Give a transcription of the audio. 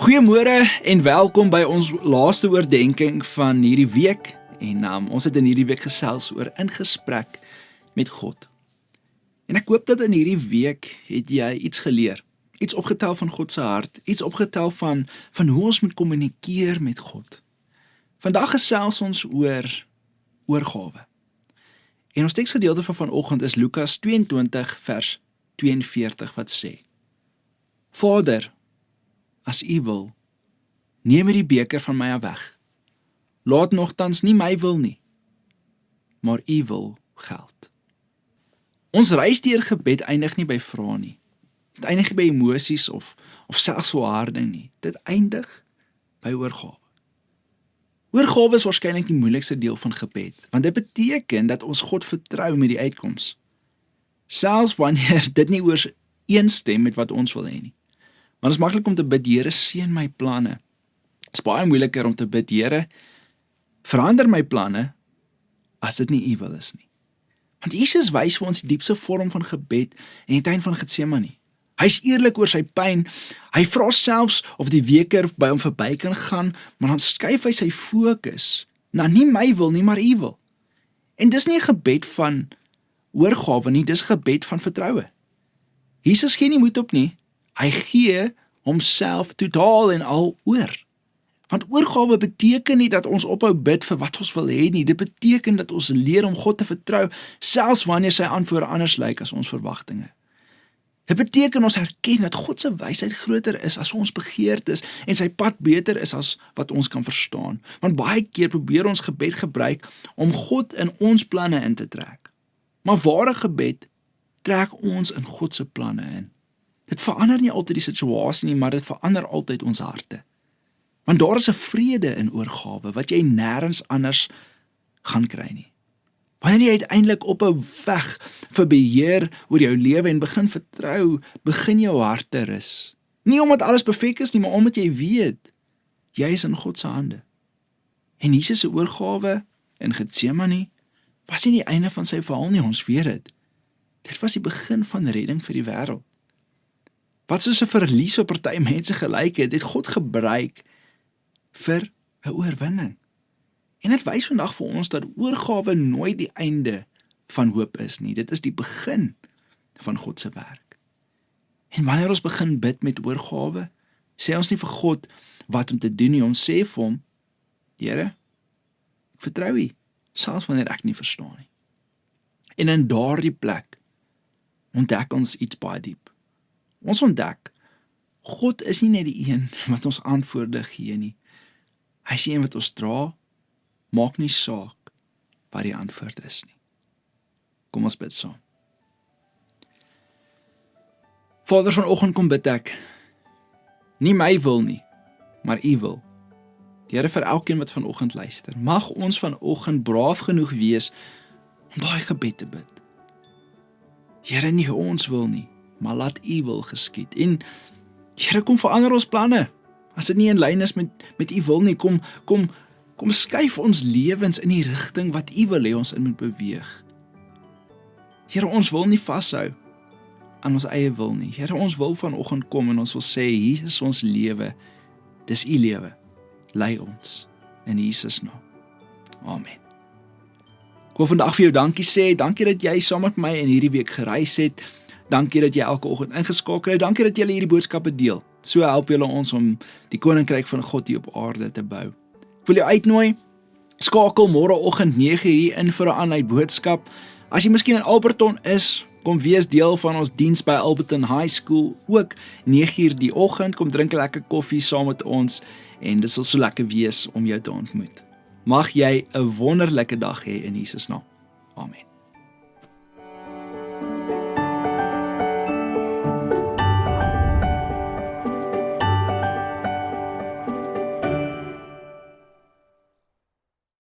Goeiemôre en welkom by ons laaste oordeenking van hierdie week. En ons het in hierdie week gesels oor in gesprek met God. En ek hoop dat in hierdie week het jy iets geleer. Iets opgetel van God se hart. Iets opgetel van hoe ons moet kommunikeer met God. Vandag gesels ons oor oorgawe. En ons teksgedeelte van vanoggend is Lukas 22 vers 42 wat sê: Vader, as U wil, neem hierdie beker van my af weg. Laat nogtans nie my wil nie, maar U wil geld. Ons reis deur gebed eindig nie by vrae nie. Dit eindig nie by emosies of selfs volharding nie. Dit eindig by oorgawe. Oorgawe is waarskynlik die moeilikste deel van gebed, want dit beteken dat ons God vertrou met die uitkoms. Selfs wanneer dit nie ooreenstem met wat ons wil hê nie. Want het is maklik om te bid, Here, seën my planne. Het is baie moeiliker om te bid, Here, verander my planne, as dit nie U wil is nie. Want Jesus wys vir ons die diepste vorm van gebed in die tuin van Getsemane. Hy is eerlik oor sy pyn, hy vra selfs of die beker by hom verby kan gaan, maar dan skuif hy sy fokus na nie my wil nie, maar U wil. En dis nie 'n gebed van oorgawe nie, dis 'n gebed van vertroue. Jesus gee nie moed op nie. Hy gee homself totaal en al oor. Want oorgawe beteken nie dat ons ophou bid vir wat ons wil hê nie. Dit beteken dat ons leer om God te vertrou, selfs wanneer sy antwoorde anders lyk as ons verwagtinge. Dit beteken ons erken dat God se wysheid groter is as ons begeertes en sy pad beter is as wat ons kan verstaan. Want baie keer probeer ons gebed gebruik om God in ons planne in te trek. Maar ware gebed trek ons in God se planne in. Dit verander nie altyd die situasie nie, maar dit verander altyd ons harte. Want daar is 'n vrede in oorgawe wat jy nêrens anders gaan kry nie. Wanneer jy uiteindelik ophou veg vir beheer oor jou lewe en begin vertrou, begin jou hart te rus. Nie omdat alles perfek is nie, maar omdat jy weet, jy is in God se hande. En Jesus se oorgawe in Getsemane was nie die einde van sy verhaal nie, ons weet dit. Dit was die begin van redding vir die wêreld. Wat soos 'n verlies vir party mense gelyk het God gebruik vir 'n oorwinning. En dit wys vandag vir ons dat oorgawe nooit die einde van hoop is nie. Dit is die begin van God se werk. En wanneer ons begin bid met oorgawe, sê ons nie vir God wat om te doen nie, ons sê vir hom: Here, ek vertrou U, selfs wanneer ek nie verstaan nie. En in daardie plek ontdek ons iets baie diep. Ons ontdek, God is nie net die een wat ons antwoorde gee nie. Hy is die een wat ons dra, maak nie saak wat die antwoord is nie. Kom ons bid saam. Vader, vanoggend kom bid ek, nie my wil nie, maar U wil. Here, vir elkeen wat vanoggend luister, mag ons vanoggend braaf genoeg wees om daai gebed te bid. Here, nie ons wil nie, maar laat U wil geskied. En Here, kom verander ons planne. As dit nie in lyn is met U wil nie, kom skuif ons lewens in die rigting wat U wil hê ons in moet beweeg. Here, ons wil nie vashou aan ons eie wil nie. Here, ons wil vanoggend kom en ons wil sê, hier is ons lewe. Dis U lewe. Lei ons in Jesus naam. Amen. Ek wil vandag vir jou dankie sê. Dankie dat jy saam met my in hierdie week gereis het. Dankie dat jy elke oggend ingeskakel het. Dankie dat jy hierdie boodskappe deel. So help julle ons om die koninkryk van God hier op aarde te bou. Ek wil jou uitnooi, skakel môreoggend 9 uur in vir 'n aanlyn boodskap. As jy miskien in Alberton is, kom wees deel van ons diens by Alberton High School, ook 9 uur die oggend. Kom drink 'n lekker koffie saam met ons en dit sal so lekker wees om jou te ontmoet. Mag jy 'n wonderlike dag hê in Jesus naam. Amen.